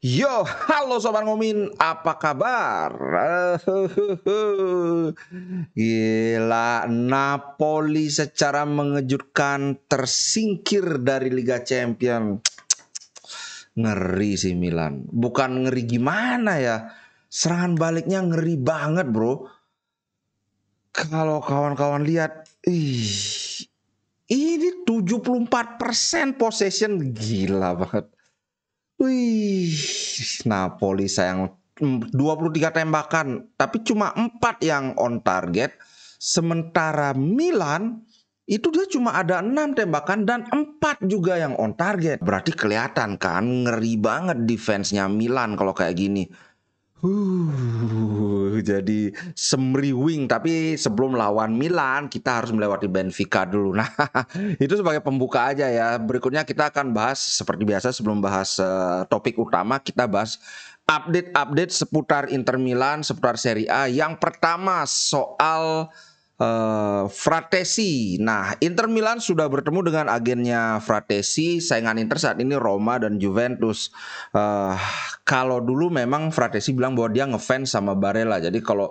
Yo, halo Sobat Ngomin, apa kabar? Gila, Napoli secara mengejutkan tersingkir dari Liga Champions. Ngeri sih Milan. Bukan ngeri gimana ya, serangan baliknya ngeri banget bro. Kalau kawan-kawan lihat, ini 74% possession, gila banget. Wih, Napoli sayang 23 tembakan, tapi cuma 4 yang on target. Sementara Milan itu dia cuma ada 6 tembakan dan 4 juga yang on target. Berarti kelihatan kan ngeri banget defense-nya Milan kalau kayak gini. Jadi semriwing. Tapi sebelum lawan Milan kita harus melewati Benfica dulu. Nah, itu sebagai pembuka aja ya. Berikutnya kita akan bahas seperti biasa sebelum bahas topik utama, kita bahas update-update seputar Inter Milan, seputar Serie A. Yang pertama soal Fratesi. Nah, Inter Milan sudah bertemu dengan agennya Fratesi. Saingan Inter saat ini Roma dan Juventus. Kalau dulu memang Fratesi bilang bahwa dia ngefans sama Barella. Jadi kalau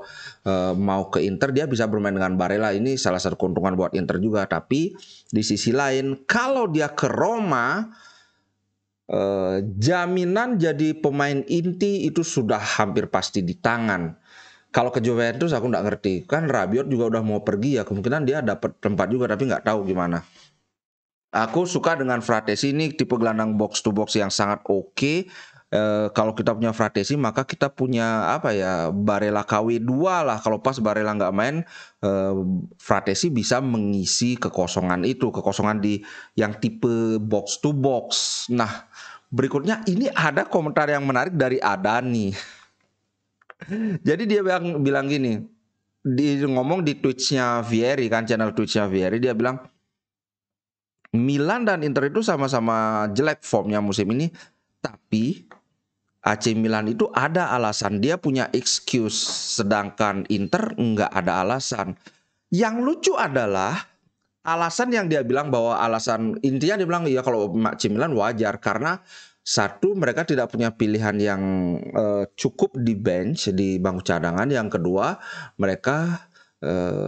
mau ke Inter dia bisa bermain dengan Barella. Ini salah satu keuntungan buat Inter juga. Tapi di sisi lain, kalau dia ke Roma, jaminan jadi pemain inti itu sudah hampir pasti di tangan. Kalau ke Juventus aku nggak ngerti. Kan Rabiot juga udah mau pergi ya. Kemungkinan dia dapat tempat juga tapi nggak tahu gimana. Aku suka dengan Fratesi, ini tipe gelandang box to box yang sangat oke. Kalau kita punya Fratesi maka kita punya apa ya, Barella KW2 lah. Kalau pas Barella nggak main, Fratesi bisa mengisi kekosongan itu, kekosongan di yang tipe box to box. Nah, berikutnya ini ada komentar yang menarik dari Adani. Jadi dia bilang gini, ngomong di Twitch-nya Vieri kan, channel Twitch-nya Vieri, dia bilang Milan dan Inter itu sama-sama jelek formnya musim ini, tapi AC Milan itu ada alasan, dia punya excuse, sedangkan Inter nggak ada alasan. Yang lucu adalah alasan yang dia bilang, bahwa alasan intinya dia bilang ya kalau AC Milan wajar karena satu, mereka tidak punya pilihan yang cukup di bench, di bangku cadangan. Yang kedua, mereka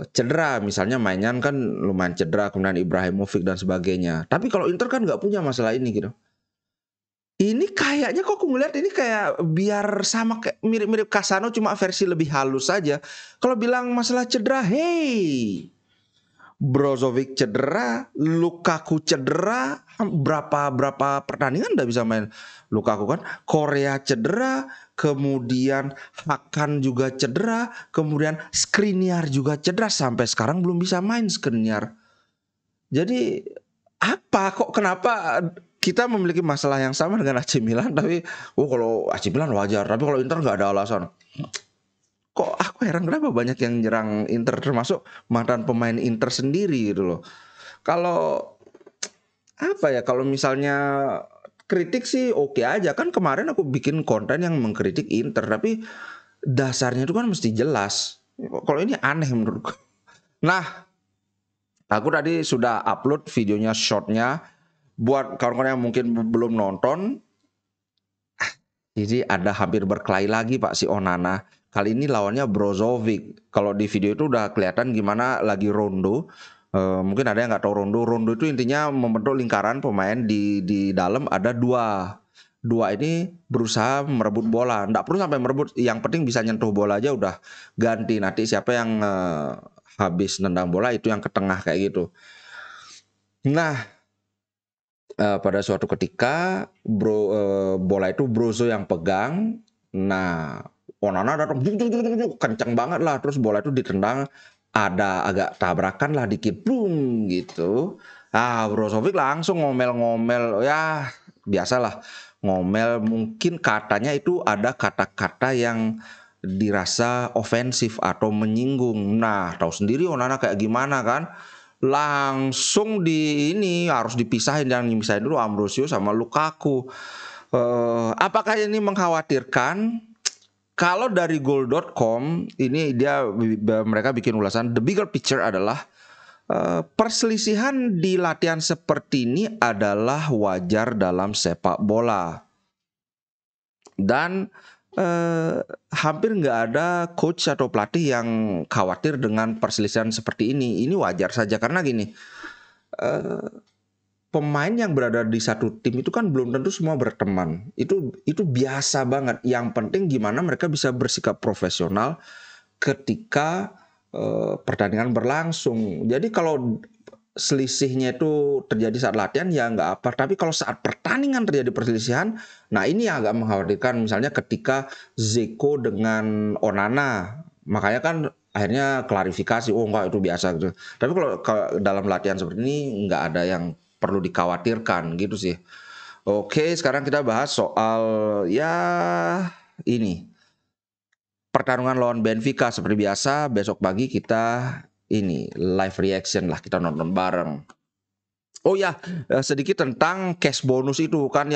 cedera. Misalnya Mainan kan lumayan cedera, kemudian Ibrahimovic dan sebagainya. Tapi kalau Inter kan nggak punya masalah ini gitu. Ini kayaknya kok aku ngeliat ini kayak biar sama kayak mirip-mirip Casano, cuma versi lebih halus saja. Kalau bilang masalah cedera, hey, Brozovic cedera, Lukaku cedera, berapa pertandingan udah bisa main Lukaku kan. Korea cedera, kemudian Hakan juga cedera, kemudian Skriniar juga cedera, sampai sekarang belum bisa main Skriniar. Jadi apa kok, kenapa kita memiliki masalah yang sama dengan AC Milan, tapi kalau AC Milan wajar, tapi kalau Inter nggak ada alasan. Kok aku heran kenapa banyak yang nyerang Inter, termasuk mantan pemain Inter sendiri gitu loh. Kalau apa ya, kalau misalnya kritik sih oke aja kan, kemarin aku bikin konten yang mengkritik Inter, tapi dasarnya itu kan mesti jelas. Kalau ini aneh menurutku. Nah, aku tadi sudah upload videonya, shortnya, buat kawan-kawan yang mungkin belum nonton. Jadi ada hampir berkelahi lagi Pak si Onana. Kali ini lawannya Brozovic. Kalau di video itu udah kelihatan gimana lagi rondo. Mungkin ada yang nggak tahu rondo. Rondo itu intinya membentuk lingkaran pemain, di dalam ada dua. Dua ini berusaha merebut bola. Nggak perlu sampai merebut. Yang penting bisa nyentuh bola aja udah ganti. Nanti siapa yang habis nendang bola itu yang ke tengah kayak gitu. Nah, pada suatu ketika bola itu Brozo yang pegang. Nah, Onana datang kencang banget lah, terus bola itu ditendang, ada agak tabrakan lah dikit, boom gitu. Brozovic langsung ngomel-ngomel, ya biasalah ngomel, mungkin katanya itu ada kata-kata yang dirasa ofensif atau menyinggung. Nah, tahu sendiri Onana kayak gimana kan, langsung ini harus dipisahin, dan misahin dulu Ambrosio sama Lukaku. Apakah ini mengkhawatirkan? Kalau dari goal.com ini mereka bikin ulasan, the bigger picture adalah perselisihan di latihan seperti ini adalah wajar dalam sepak bola. Dan hampir nggak ada coach atau pelatih yang khawatir dengan perselisihan seperti ini. Ini wajar saja karena gini, pemain yang berada di satu tim itu kan belum tentu semua berteman. Itu biasa banget. Yang penting gimana mereka bisa bersikap profesional ketika pertandingan berlangsung. Jadi kalau selisihnya itu terjadi saat latihan ya nggak apa. Tapi kalau saat pertandingan terjadi perselisihan, nah ini yang agak mengkhawatirkan. Misalnya ketika Zeko dengan Onana, makanya kan akhirnya klarifikasi, oh enggak itu biasa gitu. Tapi kalau dalam latihan seperti ini nggak ada yang perlu dikhawatirkan gitu sih. Oke, sekarang kita bahas soal ya ini pertarungan lawan Benfica seperti biasa. Besok pagi kita ini live reaction lah, kita nonton bareng. Oh ya, sedikit tentang cash bonus itu kan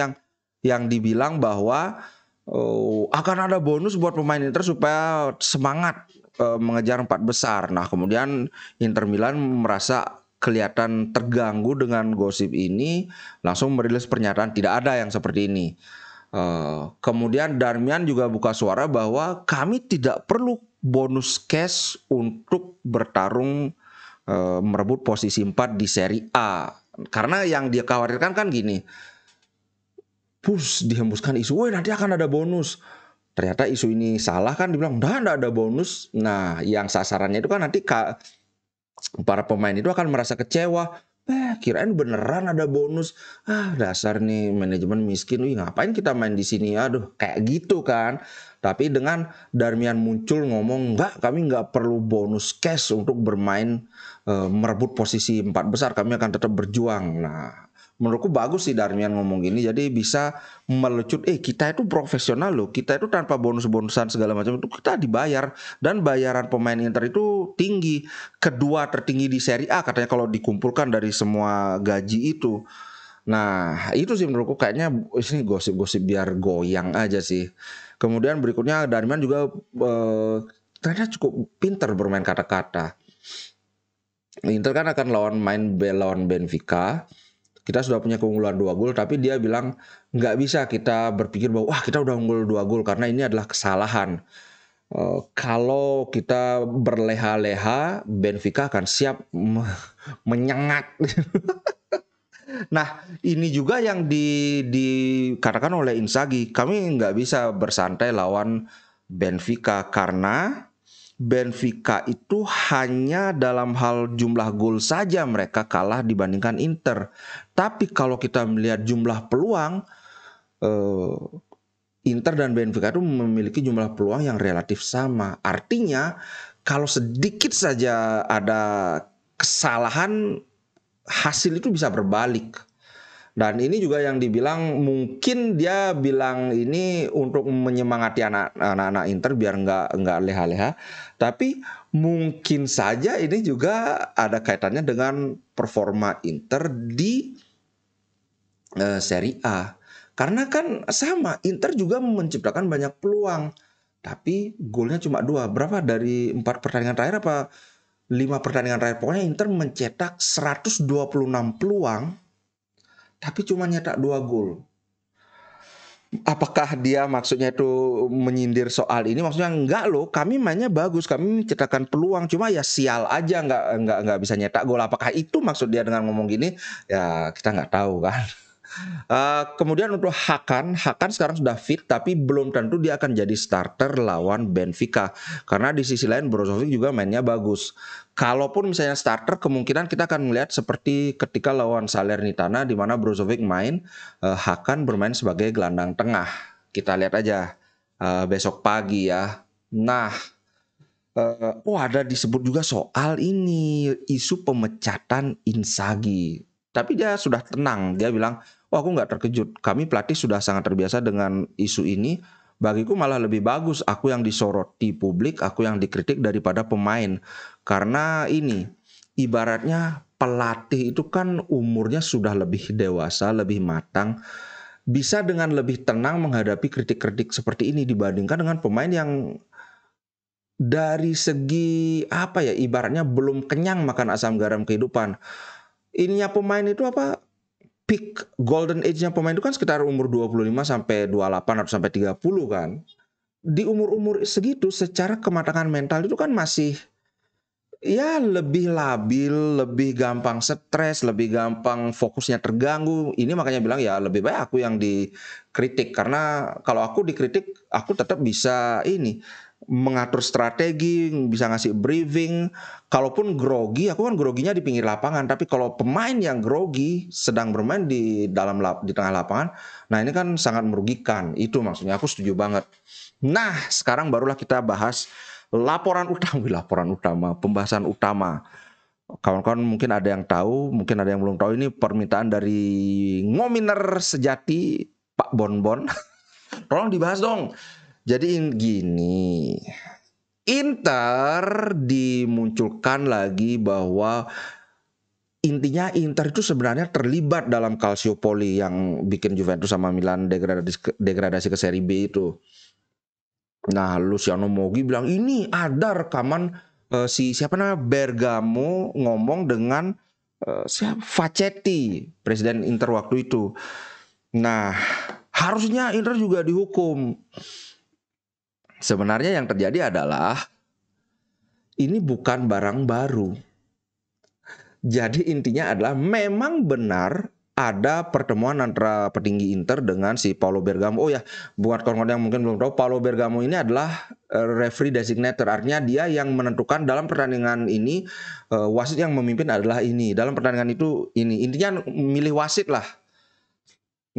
yang dibilang bahwa akan ada bonus buat pemain Inter supaya semangat mengejar 4 besar. Nah, kemudian Inter Milan merasa kelihatan terganggu dengan gosip ini, langsung merilis pernyataan tidak ada yang seperti ini. Kemudian Darmian juga buka suara bahwa kami tidak perlu bonus cash untuk bertarung merebut posisi 4 di Serie A. Karena yang dia khawatirkan kan gini, dihembuskan isu, woi nanti akan ada bonus. Ternyata isu ini salah kan, dibilang enggak ada bonus. Nah, yang sasarannya itu kan nanti para pemain itu akan merasa kecewa. Kirain beneran ada bonus. Dasar nih manajemen miskin. Wih, ngapain kita main di sini? Aduh, kayak gitu kan. Tapi dengan Darmian muncul ngomong, enggak, kami enggak perlu bonus cash untuk bermain merebut posisi 4 besar. Kami akan tetap berjuang. Nah, menurutku bagus sih Darmian ngomong gini, jadi bisa melecut, kita itu profesional loh, kita itu tanpa bonus-bonusan segala macam itu kita dibayar, dan bayaran pemain Inter itu tinggi, kedua tertinggi di Serie A katanya kalau dikumpulkan dari semua gaji itu. Nah itu sih menurutku kayaknya ini gosip-gosip biar goyang aja sih. Kemudian berikutnya Darmian juga ternyata cukup pinter bermain kata-kata. Inter kan akan lawan Benfica. Kita sudah punya keunggulan 2 gol, tapi dia bilang nggak bisa kita berpikir bahwa wah kita udah unggul 2 gol karena ini adalah kesalahan. Kalau kita berleha-leha, Benfica akan siap menyengat. Nah, ini juga yang dikatakan oleh Inzaghi, kami nggak bisa bersantai lawan Benfica karena Benfica itu hanya dalam hal jumlah gol saja mereka kalah dibandingkan Inter. Tapi kalau kita melihat jumlah peluang, Inter dan Benfica itu memiliki jumlah peluang yang relatif sama. Artinya kalau sedikit saja ada kesalahan, hasil itu bisa berbalik. Dan ini juga yang dibilang, mungkin dia bilang ini untuk menyemangati anak-anak Inter biar nggak leha-leha. Tapi mungkin saja ini juga ada kaitannya dengan performa Inter di Serie A. Karena kan sama, Inter juga menciptakan banyak peluang. Tapi golnya cuma 2. Berapa dari 4 pertandingan terakhir apa 5 pertandingan terakhir? Pokoknya Inter mencetak 126 peluang, tapi cuma nyetak 2 gol. Apakah dia maksudnya itu menyindir soal ini? Maksudnya enggak loh, kami mainnya bagus, kami menciptakan peluang, cuma ya sial aja nggak bisa nyetak gol. Apakah itu maksud dia dengan ngomong gini? Ya kita nggak tahu kan. Kemudian untuk Hakan sekarang sudah fit, tapi belum tentu dia akan jadi starter lawan Benfica. Karena di sisi lain Brozovic juga mainnya bagus. Kalaupun misalnya starter, kemungkinan kita akan melihat seperti ketika lawan Salernitana, di mana Brozovic main, Hakan bermain sebagai gelandang tengah. Kita lihat aja besok pagi ya. Nah, ada disebut juga soal ini, isu pemecatan Inzaghi. Tapi dia sudah tenang, dia bilang, aku nggak terkejut. Kami pelatih sudah sangat terbiasa dengan isu ini. Bagiku malah lebih bagus aku yang disoroti publik, aku yang dikritik daripada pemain. Karena ini, ibaratnya pelatih itu kan umurnya sudah lebih dewasa, lebih matang. Bisa dengan lebih tenang menghadapi kritik-kritik seperti ini dibandingkan dengan pemain yang dari segi ibaratnya belum kenyang makan asam garam kehidupan. Ininya pemain itu peak golden age-nya pemain itu kan sekitar umur 25 sampai 28 atau sampai 30 kan. Di umur-umur segitu secara kematangan mental itu kan masih ya lebih labil, lebih gampang stres, lebih gampang fokusnya terganggu. Ini makanya bilang ya lebih baik aku yang dikritik, karena kalau aku dikritik aku tetap bisa ini mengatur strategi, bisa ngasih briefing. Kalaupun grogi, aku kan groginya di pinggir lapangan. Tapi kalau pemain yang grogi sedang bermain di tengah lapangan, nah ini kan sangat merugikan. Itu maksudnya, aku setuju banget. Nah, sekarang barulah kita bahas laporan utama, pembahasan utama. Kawan-kawan mungkin ada yang tahu, mungkin ada yang belum tahu. Ini permintaan dari ngominer sejati Pak Bonbon. Tolong dibahas dong. Jadi gini, Inter dimunculkan lagi bahwa intinya Inter itu sebenarnya terlibat dalam Calciopoli yang bikin Juventus sama Milan degradasi ke Serie B itu. Nah, Luciano Moggi bilang ini ada rekaman siapa namanya Bergamo ngomong dengan Facchetti, presiden Inter waktu itu. Nah, harusnya Inter juga dihukum. Sebenarnya yang terjadi adalah ini bukan barang baru. Jadi intinya adalah memang benar ada pertemuan antara petinggi Inter dengan si Paulo Bergamo. Oh ya, buat kawan-kawan yang mungkin belum tahu, Paulo Bergamo ini adalah referee designator. Artinya dia yang menentukan dalam pertandingan ini, wasit yang memimpin adalah ini. Dalam pertandingan itu ini, intinya milih wasit lah.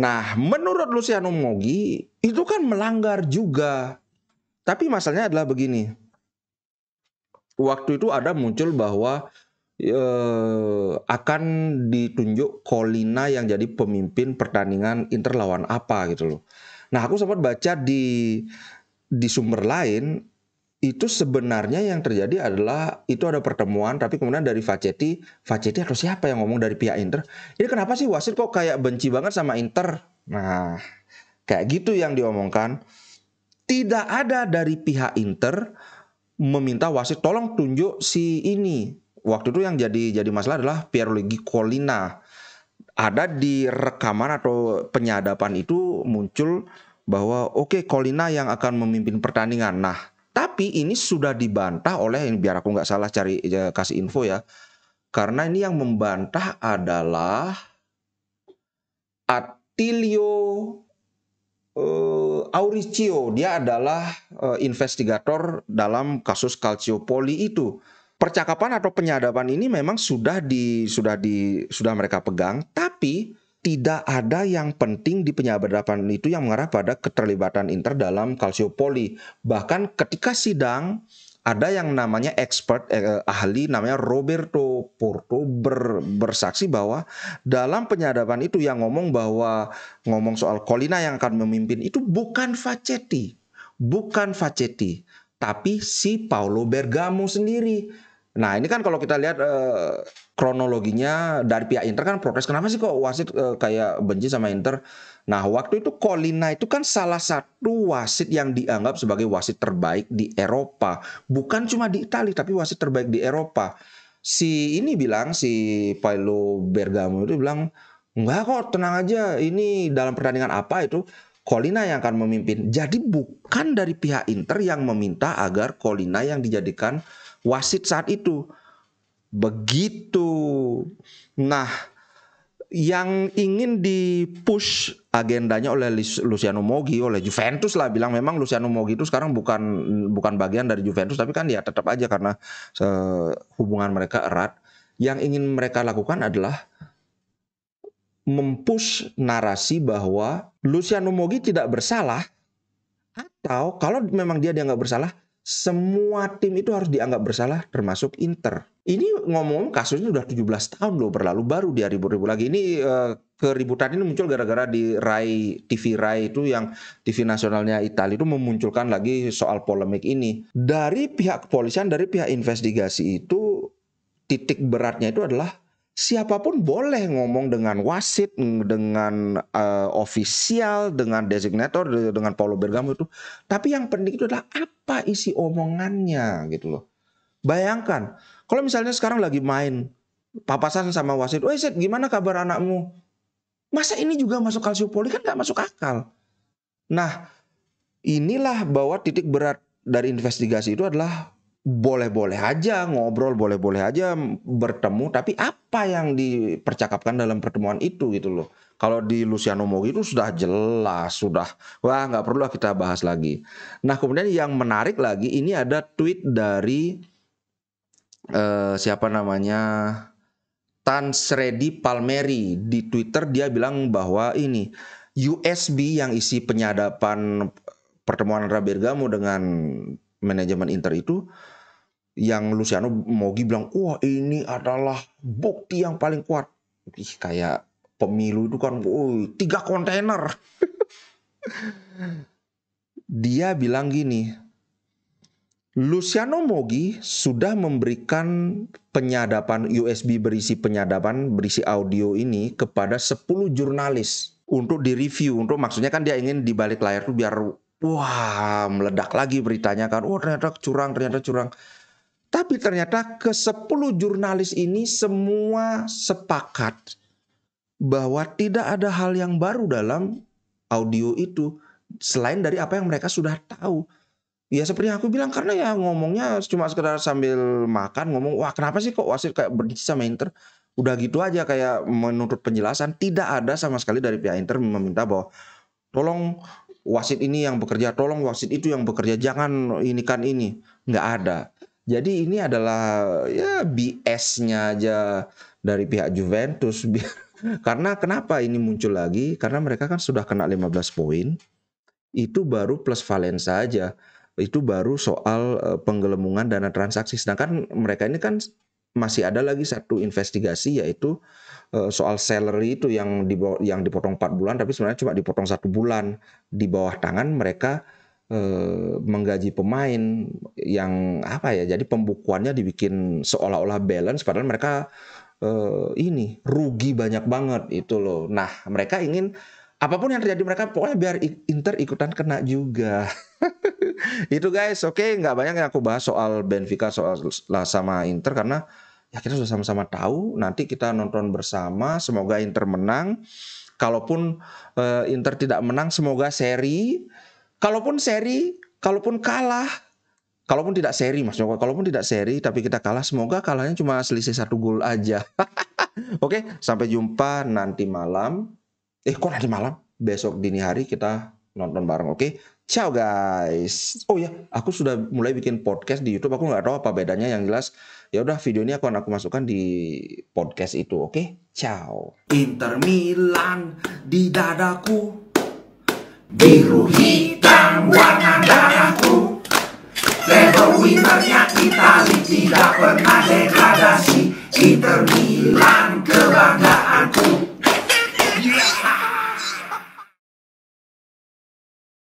Nah, menurut Luciano Moggi itu kan melanggar juga. Tapi masalahnya adalah begini. Waktu itu ada muncul bahwa akan ditunjuk Collina yang jadi pemimpin pertandingan Inter lawan apa gitu loh. Nah, aku sempat baca di sumber lain, itu sebenarnya yang terjadi adalah itu ada pertemuan, tapi kemudian dari Facchetti atau siapa yang ngomong dari pihak Inter, ini kenapa sih wasit kok kayak benci banget sama Inter? Nah, kayak gitu yang diomongkan. Tidak ada dari pihak Inter meminta wasit tolong tunjuk si ini. Waktu itu yang jadi masalah adalah Pierluigi Collina. Ada di rekaman atau penyadapan itu muncul bahwa oke, Collina yang akan memimpin pertandingan. Nah, tapi ini sudah dibantah oleh, biar aku nggak salah kasih info ya. Karena ini yang membantah adalah Attilio Auricio. Dia adalah investigator dalam kasus Calciopoli itu. Percakapan atau penyadapan ini memang sudah mereka pegang, tapi tidak ada yang penting di penyadapan itu yang mengarah pada keterlibatan Inter dalam Calciopoli. Bahkan ketika sidang ada yang namanya expert ahli namanya Roberto Porto bersaksi bahwa dalam penyadapan itu yang ngomong soal Collina yang akan memimpin itu bukan Facchetti, tapi si Paulo Bergamo sendiri. Nah, ini kan kalau kita lihat kronologinya dari pihak Inter kan protes, kenapa sih kok wasit kayak benci sama Inter. Nah, waktu itu Collina itu kan salah satu wasit yang dianggap sebagai wasit terbaik di Eropa. Bukan cuma di Italia, tapi wasit terbaik di Eropa. Si Paulo Bergamo itu bilang, enggak kok, tenang aja, ini dalam pertandingan apa itu Collina yang akan memimpin. Jadi bukan dari pihak Inter yang meminta agar Collina yang dijadikan wasit saat itu. Begitu. Nah, yang ingin dipush agendanya oleh Luciano Moggi, oleh Juventus lah, bilang memang Luciano Moggi itu sekarang bukan bagian dari Juventus, tapi kan ya tetap aja karena hubungan mereka erat. Yang ingin mereka lakukan adalah mempush narasi bahwa Luciano Moggi tidak bersalah, atau kalau memang dia nggak bersalah, semua tim itu harus dianggap bersalah, termasuk Inter. Ini ngomong kasusnya udah 17 tahun loh berlalu, baru dia ribut-ribut lagi. Ini keributan ini muncul gara-gara di TV Rai itu, yang TV nasionalnya Italia itu memunculkan lagi soal polemik ini. Dari pihak kepolisian, dari pihak investigasi itu, titik beratnya itu adalah siapapun boleh ngomong dengan wasit, dengan ofisial, dengan designator, dengan Paulo Bergamo itu. Tapi yang penting itu adalah apa isi omongannya gitu loh. Bayangkan, kalau misalnya sekarang lagi main papasan sama wasit, "Woi Set, gimana kabar anakmu?" Masa ini juga masuk Calciopoli, kan nggak masuk akal. Nah, inilah bahwa titik berat dari investigasi itu adalah boleh-boleh aja ngobrol, boleh-boleh aja bertemu, tapi apa yang dipercakapkan dalam pertemuan itu gitu loh. Kalau di Luciano Moggi itu sudah jelas, sudah, wah nggak perlu kita bahas lagi. Nah kemudian yang menarik lagi, ini ada tweet dari siapa namanya, Tancredi Palmieri di Twitter. Dia bilang bahwa ini USB yang isi penyadapan pertemuan Andrea Bergamo dengan manajemen Inter itu, yang Luciano Moggi bilang, wah ini adalah bukti yang paling kuat. Ih, kayak pemilu itu kan, 3 kontainer. Dia bilang gini, Luciano Moggi sudah memberikan penyadapan USB berisi audio ini kepada 10 jurnalis untuk direview, untuk maksudnya kan dia ingin di balik layar tuh biar wah meledak lagi beritanya kan, ternyata curang. Tapi ternyata ke-10 jurnalis ini semua sepakat bahwa tidak ada hal yang baru dalam audio itu selain dari apa yang mereka sudah tahu. Ya seperti yang aku bilang, karena ya ngomongnya cuma sekedar sambil makan ngomong, wah kenapa sih kok wasit kayak benci sama Inter? Udah gitu aja kayak menuntut penjelasan. Tidak ada sama sekali dari pihak Inter meminta bahwa tolong wasit ini yang bekerja, tolong wasit itu yang bekerja, jangan ini kan ini. Nggak ada. Jadi ini adalah ya BS-nya aja dari pihak Juventus. Karena kenapa ini muncul lagi? Karena mereka kan sudah kena 15 poin. Itu baru plus Valencia saja. Itu baru soal penggelembungan dana transaksi. Sedangkan mereka ini kan masih ada lagi satu investigasi, yaitu soal salary itu yang dipotong 4 bulan, tapi sebenarnya cuma dipotong 1 bulan. Di bawah tangan mereka menggaji pemain yang apa ya, jadi pembukuannya dibikin seolah-olah balance padahal mereka ini rugi banyak banget itu loh. Nah mereka ingin apapun yang terjadi mereka pokoknya biar Inter ikutan kena juga. Itu guys, oke, nggak banyak yang aku bahas soal Benfica soal sama Inter karena ya kita sudah sama-sama tahu. Nanti kita nonton bersama, semoga Inter menang. Kalaupun Inter tidak menang, semoga seri. Kalaupun kalah, kalaupun tidak seri tapi kita kalah, semoga kalahnya cuma selisih 1 gol aja. Oke, sampai jumpa nanti malam. Kok nanti malam? Besok dini hari kita nonton bareng, oke? Ciao guys. Oh ya, aku sudah mulai bikin podcast di YouTube. Aku nggak tahu apa bedanya, yang jelas ya udah video ini akan aku masukkan di podcast itu, oke? Ciao. Inter Milan di dadaku, biru hitam warna darahku. Level winnernya Itali, tidak pernah degradasi. Inter Milan kebanggaanku.